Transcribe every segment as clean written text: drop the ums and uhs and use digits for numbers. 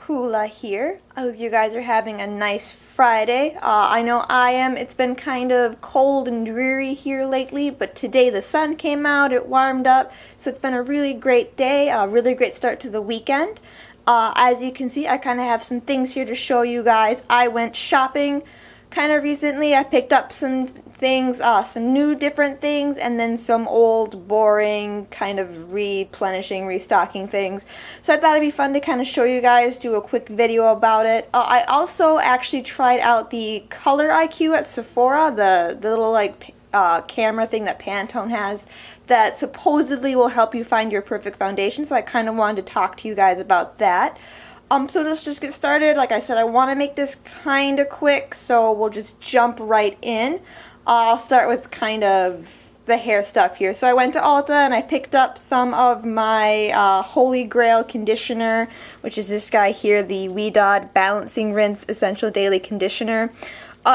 Hula here. I hope you guys are having a nice Friday. I know I am. It's been kind of cold and dreary here lately, but today the sun came out, it warmed up, so it's been a really great day, a really great start to the weekend. As you can see, I kind of have some things here to show you guys. I went shopping kind of recently. I picked up some things, some new different things, and then some old, boring, kind of replenishing, restocking things. So I thought it'd be fun to kind of show you guys, do a quick video about it. I also actually tried out the ColorIQ at Sephora, the little like camera thing that Pantone has that supposedly will help you find your perfect foundation. So I kind of wanted to talk to you guys about that. So let's just get started. Like I said, I want to make this kind of quick, so we'll just jump right in. I'll start with kind of the hair stuff here. So I went to Ulta and I picked up some of my Holy Grail conditioner, which is this guy here, the Ouidad Balancing Rinse Essential Daily Conditioner.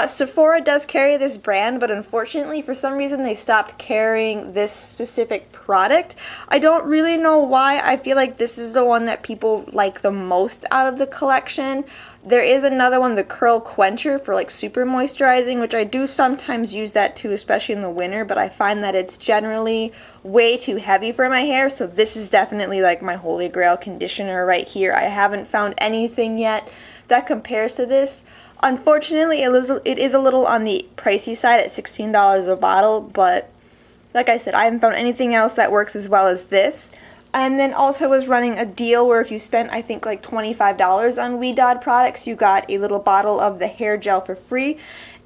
Sephora does carry this brand, but unfortunately for some reason they stopped carrying this specific product. I don't really know why. I feel like this is the one that people like the most out of the collection. There is another one, the Curl Quencher, for like super moisturizing, which I do sometimes use that too, especially in the winter, but I find that it's generally way too heavy for my hair, so this is definitely like my Holy Grail conditioner right here. I haven't found anything yet that compares to this. Unfortunately, it is a little on the pricey side at $16 a bottle, but like I said, I haven't found anything else that works as well as this. And then also was running a deal where if you spent, I think, like $25 on Ouidad products, you got a little bottle of the hair gel for free.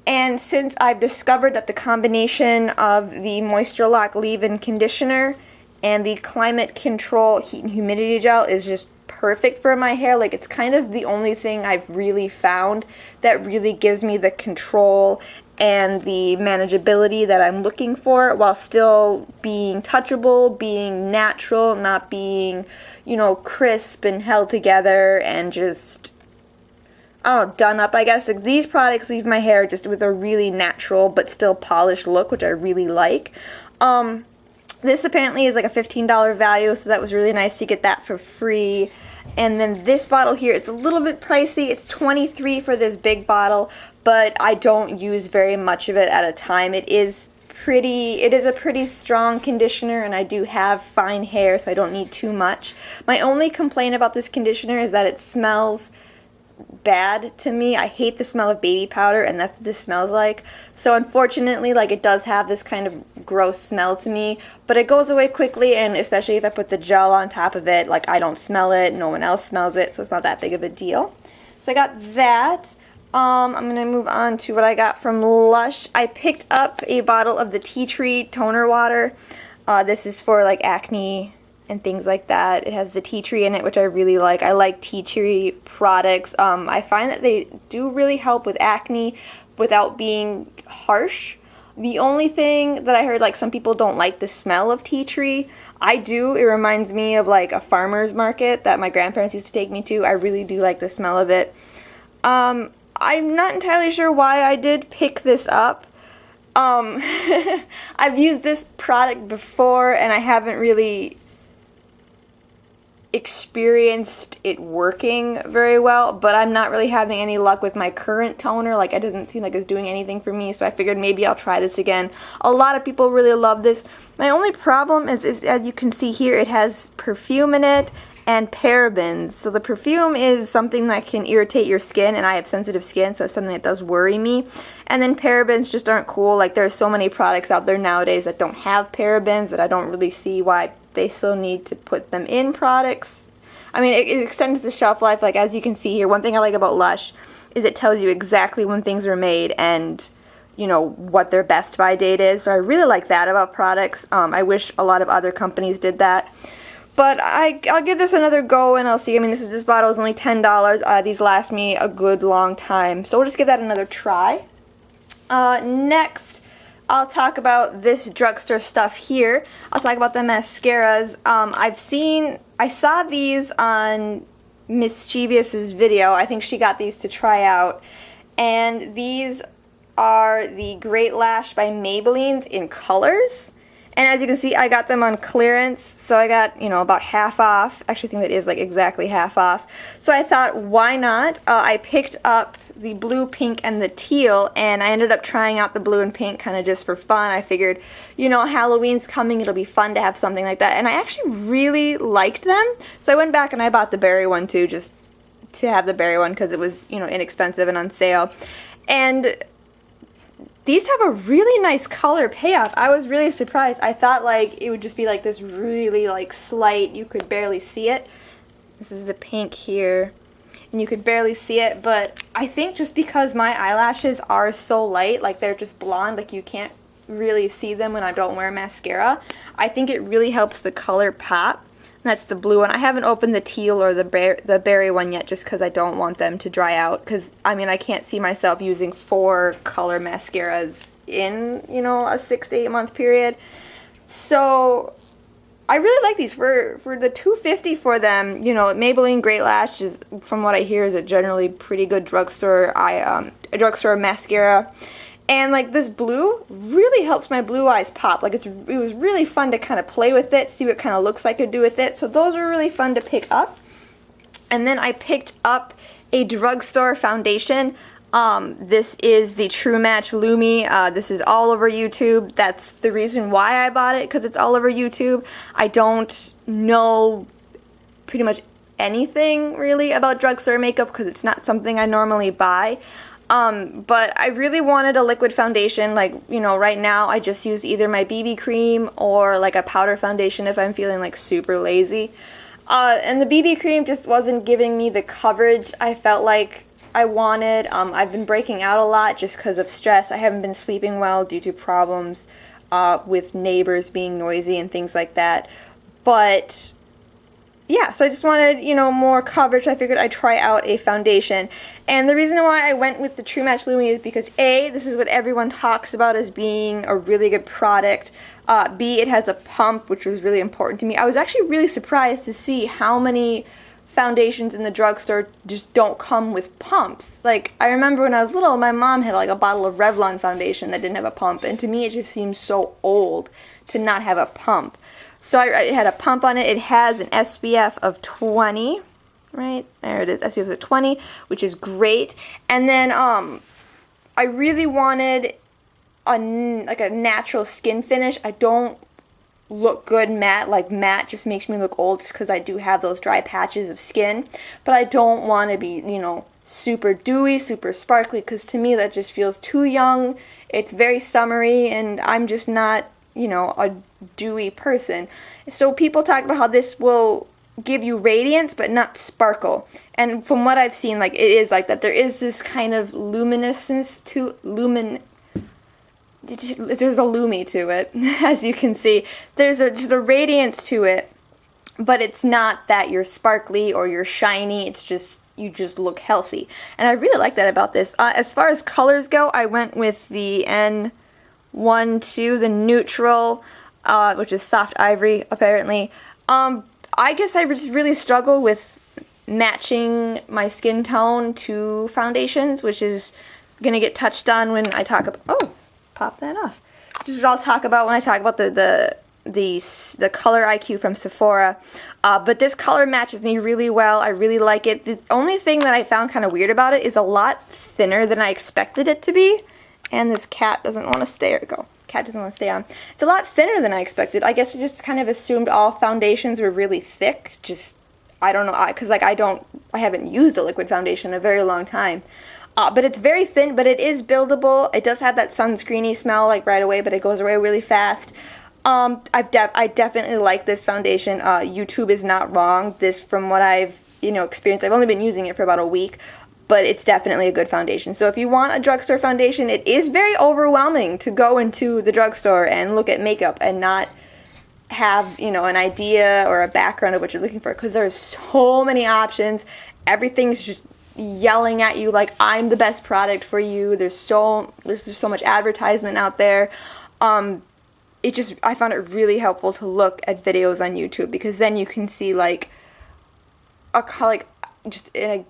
And since I've discovered that the combination of the Moisture Lock Leave-In Conditioner and the Climate Control Heat and Humidity Gel is just perfect for my hair, like it's kind of the only thing I've really found that really gives me the control and the manageability that I'm looking for while still being touchable, being natural, not being, you know, crisp and held together and just, I don't know, done up, I guess. Like, these products leave my hair just with a really natural but still polished look, which I really like. This apparently is like a $15 value, so that was really nice to get that for free. And then this bottle here, it's a little bit pricey. It's $23 for this big bottle, but I don't use very much of it at a time. It is a pretty strong conditioner, and I do have fine hair, so I don't need too much. My only complaint about this conditioner is that it smells bad to me. I hate the smell of baby powder, and that's what this smells like. So unfortunately, like, it does have this kind of gross smell to me, but it goes away quickly, and especially if I put the gel on top of it, like, I don't smell it, no one else smells it, so it's not that big of a deal. So I got that. I'm going to move on to what I got from LUSH. I picked up a bottle of the Tea Tree toner water. This is for like acne and things like that. It has the tea tree in it, which I really like. I like tea tree products. I find that they do really help with acne without being harsh. The only thing that I heard, like, some people don't like the smell of tea tree. I do. It reminds me of like a farmer's market that my grandparents used to take me to. I really do like the smell of it. I'm not entirely sure why I did pick this up. I've used this product before and I haven't really experienced it working very well, but I'm not really having any luck with my current toner. Like, it doesn't seem like it's doing anything for me, so I figured maybe I'll try this again. A lot of people really love this. My only problem is, as you can see here, it has perfume in it and parabens. So the perfume is something that can irritate your skin, and I have sensitive skin, so it's something that does worry me. And then parabens just aren't cool. Like, there's so many products out there nowadays that don't have parabens that I don't really see why they still need to put them in products. I mean, it extends the shelf life. Like, as you can see here, one thing I like about LUSH is it tells you exactly when things were made and, you know, what their best by date is. So I really like that about products. I wish a lot of other companies did that. But I'll give this another go and I'll see. I mean, this bottle is only $10. These last me a good long time. So we'll just give that another try. Next, I'll talk about this drugstore stuff here. I'll talk about the mascaras. I saw these on Mischievous's video. I think she got these to try out. And these are the Great Lash by Maybelline in colors. And as you can see, I got them on clearance, so I got, you know, about half off. Actually, I think that is like exactly half off. So I thought, why not? I picked up the blue, pink, and the teal, and I ended up trying out the blue and pink kind of just for fun. I figured, you know, Halloween's coming, it'll be fun to have something like that, and I actually really liked them. So I went back and I bought the berry one too, just to have the berry one because it was, you know, inexpensive and on sale. And these have a really nice color payoff. I was really surprised. I thought like it would just be like this really like slight, you could barely see it. This is the pink here, and you could barely see it, but I think just because my eyelashes are so light, like they're just blonde, like you can't really see them when I don't wear mascara, I think it really helps the color pop. And that's the blue one. I haven't opened the teal or the berry one yet just because I don't want them to dry out, because I mean I can't see myself using 4 color mascaras in, you know, a 6 to 8 month period. So I really like these for the $2.50 for them. You know, Maybelline Great Lash is, from what I hear, is a generally pretty good drugstore mascara. And like this blue really helps my blue eyes pop. Like it was really fun to kind of play with it, see what kind of looks I could do with it. So those were really fun to pick up. And then I picked up a drugstore foundation. This is the True Match Lumi. This is all over YouTube. That's the reason why I bought it, because it's all over YouTube. I don't know pretty much anything really about drugstore makeup because it's not something I normally buy. But I really wanted a liquid foundation. Like, you know, right now I just use either my BB cream or like a powder foundation if I'm feeling like super lazy. And the BB cream just wasn't giving me the coverage I felt like I wanted. I've been breaking out a lot just because of stress. I haven't been sleeping well due to problems with neighbors being noisy and things like that. But yeah, so I just wanted, you know, more coverage. I figured I'd try out a foundation. And the reason why I went with the True Match Lumi is because A, this is what everyone talks about as being a really good product. B, it has a pump, which was really important to me. I was actually really surprised to see how many foundations in the drugstore just don't come with pumps. Like, I remember when I was little, my mom had like a bottle of Revlon foundation that didn't have a pump, and to me it just seems so old to not have a pump. So it had a pump on it. It has an SPF of 20, right? There it is, SPF of 20, which is great. And then I really wanted a natural skin finish. I don't look good matte. Like matte just makes me look old just because I do have those dry patches of skin. But I don't want to be, you know, super dewy, super sparkly, because to me that just feels too young. It's very summery, and I'm just not, you know, a dewy person. So people talk about how this will give you radiance but not sparkle. And from what I've seen, like, it is like that. There is this kind of luminescence to there's a lumi to it, as you can see. There's just a radiance to it, but it's not that you're sparkly or you're shiny. It's just, you just look healthy. And I really like that about this. As far as colors go, I went with the N12, the neutral, which is soft ivory, apparently. I guess I just really struggle with matching my skin tone to foundations, which is gonna get touched on when I talk about, oh, pop that off. Just what I'll talk about when I talk about the ColorIQ from Sephora. But this color matches me really well. I really like it. The only thing that I found kind of weird about it is a lot thinner than I expected it to be. And this cat doesn't want to stay, or go. Cat doesn't want to stay on. It's a lot thinner than I expected. I guess I just kind of assumed all foundations were really thick. Just, I don't know, because like I haven't used a liquid foundation in a very long time. But it's very thin, but it is buildable. It does have that sunscreeny smell like right away, but it goes away really fast. I definitely like this foundation. YouTube is not wrong. This, from what I've, you know, experienced, I've only been using it for about a week, but it's definitely a good foundation. So if you want a drugstore foundation, it is very overwhelming to go into the drugstore and look at makeup and not have, you know, an idea or a background of what you're looking for, because there's so many options. Everything's just yelling at you like, I'm the best product for you. There's just so much advertisement out there. I found it really helpful to look at videos on YouTube, because then you can see like just an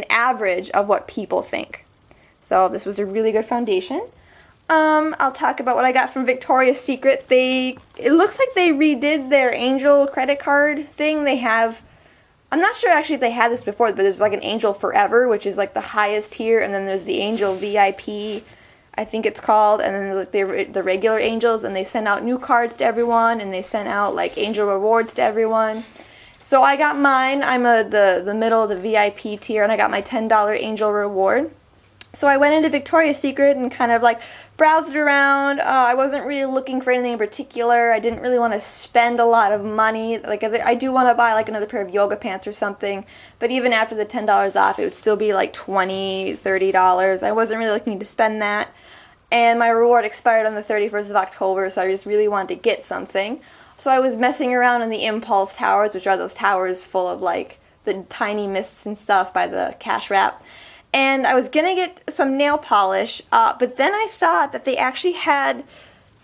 average of what people think. So this was a really good foundation. I'll talk about what I got from Victoria's Secret. It looks like they redid their Angel credit card thing. They have, I'm not sure actually if they had this before, but there's like an Angel Forever, which is like the highest tier, and then there's the Angel VIP, I think it's called, and then there's like the regular Angels, and they send out new cards to everyone, and they send out like Angel rewards to everyone. So I got mine. I'm the middle of the VIP tier, and I got my $10 Angel reward. So I went into Victoria's Secret and kind of like browsed around. I wasn't really looking for anything in particular. I didn't really want to spend a lot of money. Like I do want to buy like another pair of yoga pants or something, but even after the $10 off, it would still be like $20, $30. I wasn't really looking to spend that. And my reward expired on the 31st of October, so I just really wanted to get something. So I was messing around in the impulse towers, which are those towers full of like the tiny mists and stuff by the cash wrap. And I was gonna get some nail polish, but then I saw that they actually had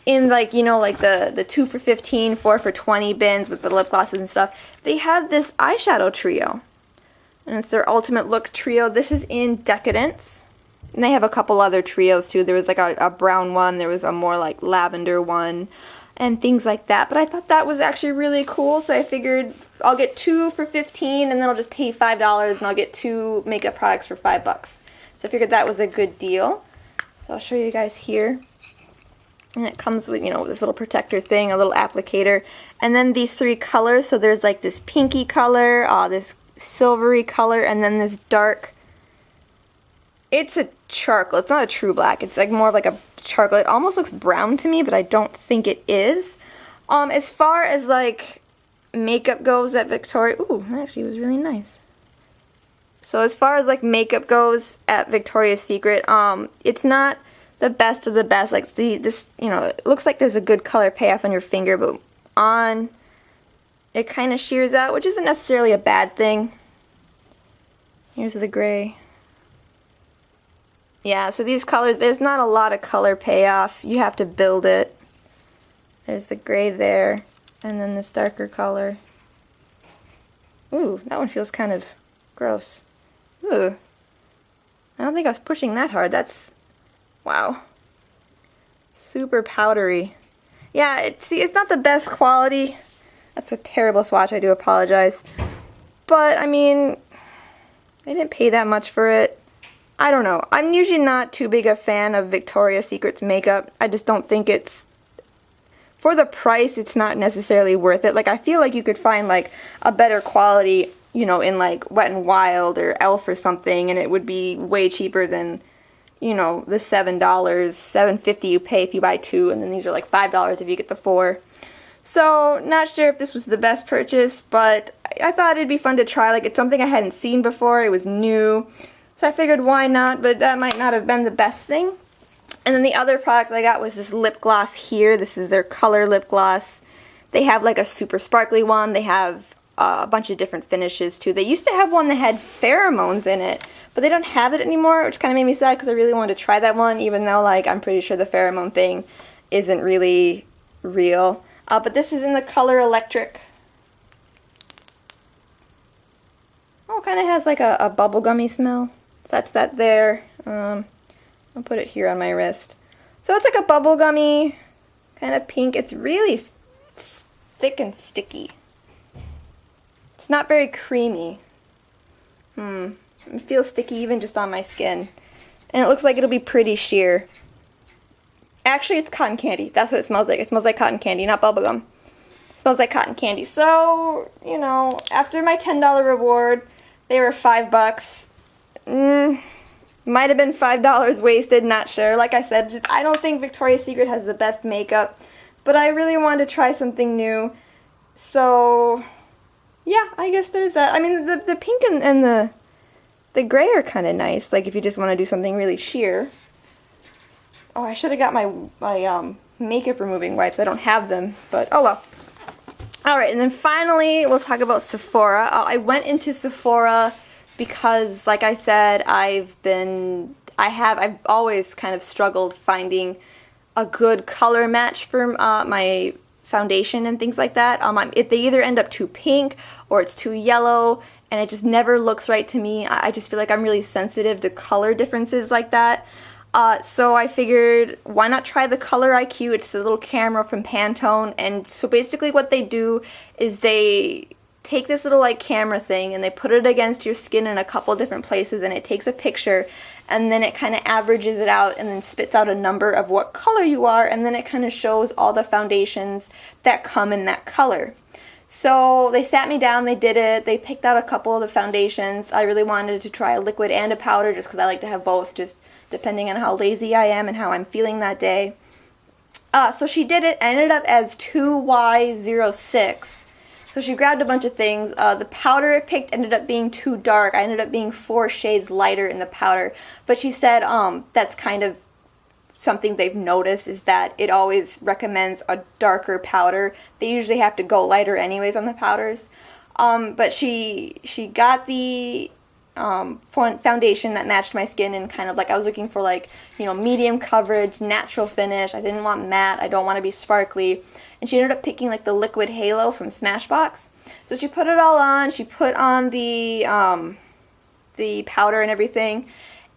in like, you know, like the 2 for $15, 4 for $20 bins with the lip glosses and stuff. They had this eyeshadow trio, and it's their Ultimate Look trio. This is in Decadence, and they have a couple other trios too. There was like a brown one, there was a more like lavender one, and things like that. But I thought that was actually really cool, so I figured I'll get 2 for $15, and then I'll just pay $5, and I'll get 2 makeup products for $5. So I figured that was a good deal. So I'll show you guys here. And it comes with, you know, this little protector thing, a little applicator, and then these 3 colors. So there's like this pinky color, this silvery color, and then this dark. It's a charcoal. It's not a true black. It's like more of like a charcoal. It almost looks brown to me, but I don't think it is. As far as like makeup goes at Victoria, ooh, that actually was really nice. So as far as like makeup goes at Victoria's Secret, it's not the best of the best. Like this, you know, it looks like there's a good color payoff on your finger, but on it kind of shears out, which isn't necessarily a bad thing. Here's the gray. Yeah, so these colors, there's not a lot of color payoff. You have to build it. There's the gray there, and then this darker color. Ooh, that one feels kind of gross. Ooh. I don't think I was pushing that hard. That's, wow. Super powdery. Yeah, see, it's not the best quality. That's a terrible swatch, I do apologize. But, I mean, they didn't pay that much for it. I don't know. I'm usually not too big a fan of Victoria's Secret's makeup. I just don't think it's, for the price, it's not necessarily worth it. Like, I feel like you could find, like, a better quality, you know, in, like, Wet n Wild or Elf or something, and it would be way cheaper than, you know, the $7, $7.50 you pay if you buy 2, and then these are, like, $5 if you get the 4. So, not sure if this was the best purchase, but I thought it'd be fun to try. Like, it's something I hadn't seen before. It was new. So I figured why not, but that might not have been the best thing. And then the other product I got was this lip gloss here. This is their color lip gloss. They have like a super sparkly one. They have a bunch of different finishes too. They used to have one that had pheromones in it, but they don't have it anymore, which kind of made me sad because I really wanted to try that one, even though like I'm pretty sure the pheromone thing isn't really real. But this is in the color Electric. Oh, it kind of has like a bubblegummy smell. So that's that there. I'll put it here on my wrist. So it's like a bubblegummy kind of pink. It's really thick and sticky. It's not very creamy. It feels sticky even just on my skin. And it looks like it'll be pretty sheer. Actually, it's cotton candy. That's what it smells like. It smells like cotton candy, not bubblegum. It smells like cotton candy. So, you know, after my $10 reward, they were $5. Might have been $5 wasted, not sure. Like I said, I don't think Victoria's Secret has the best makeup, but I really wanted to try something new. So, yeah, I guess there's that. I mean, the pink and the gray are kind of nice, like if you just want to do something really sheer. Oh, I should have got my makeup removing wipes. I don't have them, but oh well. Alright, and then finally, we'll talk about Sephora. I went into Sephora because, like I said, I've always kind of struggled finding a good color match for my foundation and things like that. If they either end up too pink or it's too yellow, and it just never looks right to me. I just feel like I'm really sensitive to color differences like that. So I figured, why not try the ColorIQ? It's a little camera from Pantone, and so basically what they do is they take this little like camera thing and they put it against your skin in a couple different places, and it takes a picture, and then it kind of averages it out and then spits out a number of what color you are, and then it kind of shows all the foundations that come in that color. So they sat me down, they did it, they picked out a couple of the foundations. I really wanted to try a liquid and a powder just because I like to have both, just depending on how lazy I am and how I'm feeling that day. So she did it. I ended up as 2Y06. So she grabbed a bunch of things. The powder it picked ended up being too dark. I ended up being 4 shades lighter in the powder. But she said that's kind of something they've noticed, is that it always recommends a darker powder. They usually have to go lighter anyways on the powders. But she got the foundation that matched my skin, and kind of like I was looking for like, you know, medium coverage, natural finish. I didn't want matte. I don't want to be sparkly. And she ended up picking like the liquid halo from Smashbox. So she put it all on. She put on the powder and everything,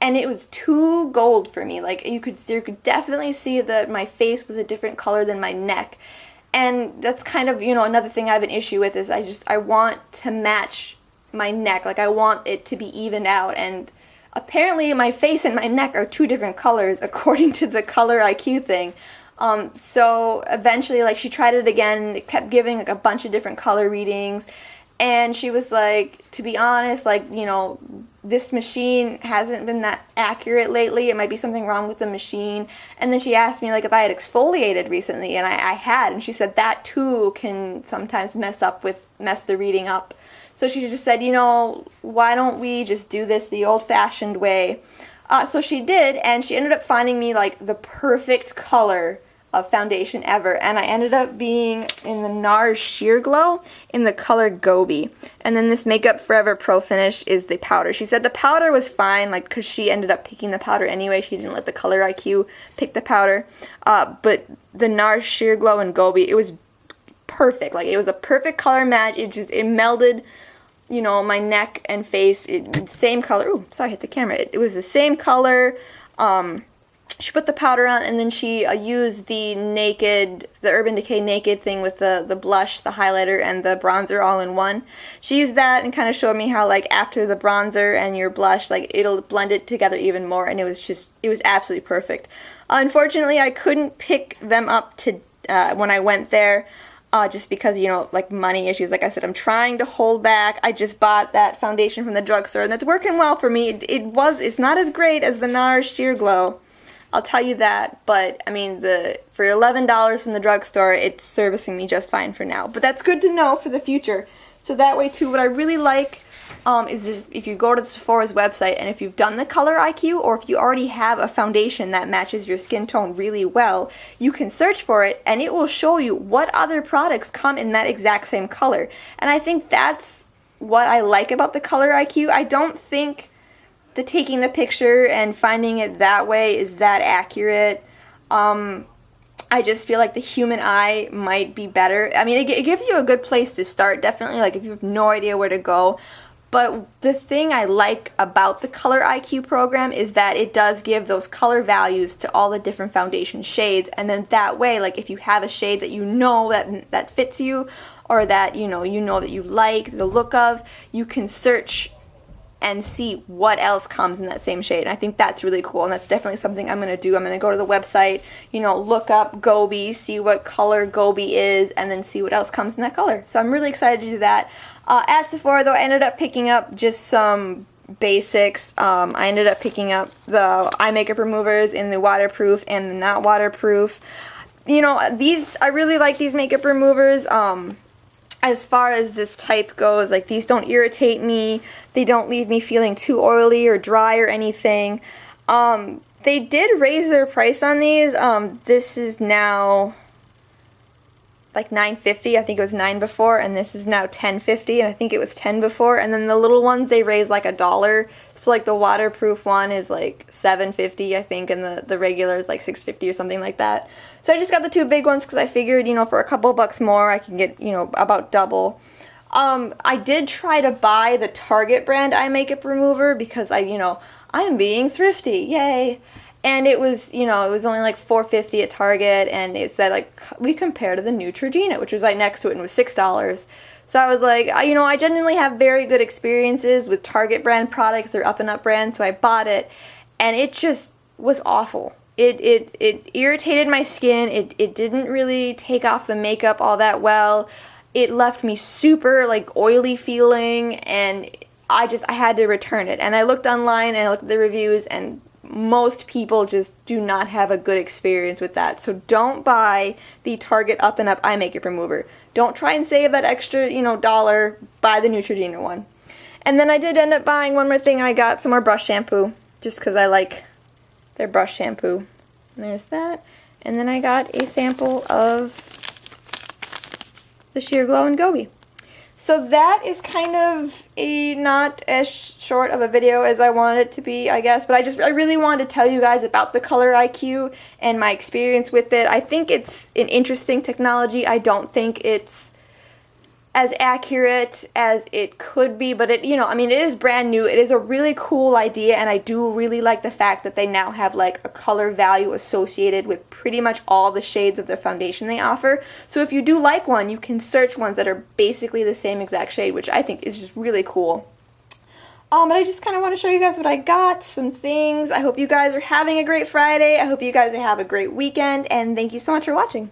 and it was too gold for me. Like you could definitely see that my face was a different color than my neck. And that's kind of, you know, another thing I have an issue with is I want to match my neck. Like I want it to be evened out, and apparently my face and my neck are 2 different colors according to the ColorIQ thing. So eventually, like, she tried it again, it kept giving like a bunch of different color readings, and she was like, to be honest, like, you know, this machine hasn't been that accurate lately. It might be something wrong with the machine. And then she asked me like if I had exfoliated recently, and I had, and she said that too can sometimes mess the reading up. So she just said, you know, why don't we just do this the old-fashioned way? So she did, and she ended up finding me like the perfect color of foundation ever, and I ended up being in the NARS Sheer Glow in the color Gobi. And then this Makeup Forever Pro Finish is the powder. She said the powder was fine, like, because she ended up picking the powder anyway. She didn't let the ColorIQ pick the powder. But the NARS Sheer Glow and Gobi, it was perfect. Like, it was a perfect color match. It melded, you know, my neck and face. Same color. Ooh, sorry, I hit the camera. It was the same color. She put the powder on, and then she used the Urban Decay Naked thing with the blush, the highlighter, and the bronzer all in one. She used that and kind of showed me how, like, after the bronzer and your blush, like, it'll blend it together even more, and it was absolutely perfect. Unfortunately, I couldn't pick them up to when I went there, just because, you know, like, money issues. Like I said, I'm trying to hold back. I just bought that foundation from the drugstore, and that's working well for me. It's not as great as the NARS Sheer Glow, I'll tell you that, but I mean, for $11 from the drugstore, it's servicing me just fine for now. But that's good to know for the future. So that way too, what I really like is if you go to Sephora's website, and if you've done the ColorIQ, or if you already have a foundation that matches your skin tone really well, you can search for it, and it will show you what other products come in that exact same color. And I think that's what I like about the ColorIQ. I don't think the taking the picture and finding it that way is that accurate. I just feel like the human eye might be better. I mean, it gives you a good place to start, definitely, like if you have no idea where to go. But the thing I like about the ColorIQ program is that it does give those color values to all the different foundation shades, and then that way, like, if you have a shade that you know that fits you, or that you know that you like the look of, you can search and see what else comes in that same shade. And I think that's really cool, and that's definitely something I'm going to do. I'm going to go to the website, you know, look up Gobi, see what color Gobi is, and then see what else comes in that color. So I'm really excited to do that. At Sephora, though, I ended up picking up just some basics. I ended up picking up the eye makeup removers in the waterproof and the not waterproof. You know, I really like these makeup removers. As far as this type goes, like, these don't irritate me. They don't leave me feeling too oily or dry or anything. They did raise their price on these. This is now like $9.50. I think it was $9 before, and this is now $10.50, and I think it was $10 before. And then the little ones, they raised like $1. So like the waterproof one is like $7.50, I think, and the regular is like $6.50 or something like that. So I just got the 2 big ones because I figured, you know, for a couple bucks more, I can get, you know, about double. I did try to buy the Target brand eye makeup remover because I am being thrifty, yay. And it was, you know, it was only like $4.50 at Target, and it said like, we compare to the Neutrogena, which was right next to it, and was $6. So I was like, you know, I genuinely have very good experiences with Target brand products. They're up and up brand, so I bought it, and it just was awful. It irritated my skin. It didn't really take off the makeup all that well. It left me super like oily feeling, and I had to return it. And I looked online and I looked at the reviews, and most people just do not have a good experience with that. So don't buy the Target Up and Up eye makeup remover. Don't try and save that extra, you know, $1. Buy the Neutrogena one. And then I did end up buying one more thing. I got some more brush shampoo, just because I like their brush shampoo. And there's that. And then I got a sample of the Sheer Glow and Goby. So that is kind of a not as short of a video as I wanted it to be, I guess. But I really wanted to tell you guys about the ColorIQ and my experience with it. I think it's an interesting technology. I don't think it's as accurate as it could be, but it, you know, I mean, it is brand new. It is a really cool idea, and I do really like the fact that they now have like a color value associated with pretty much all the shades of their foundation they offer. So if you do like one, you can search ones that are basically the same exact shade, which I think is just really cool. But I just kind of want to show you guys what I got, some things. I hope you guys are having a great Friday. I hope you guys have a great weekend, and thank you so much for watching.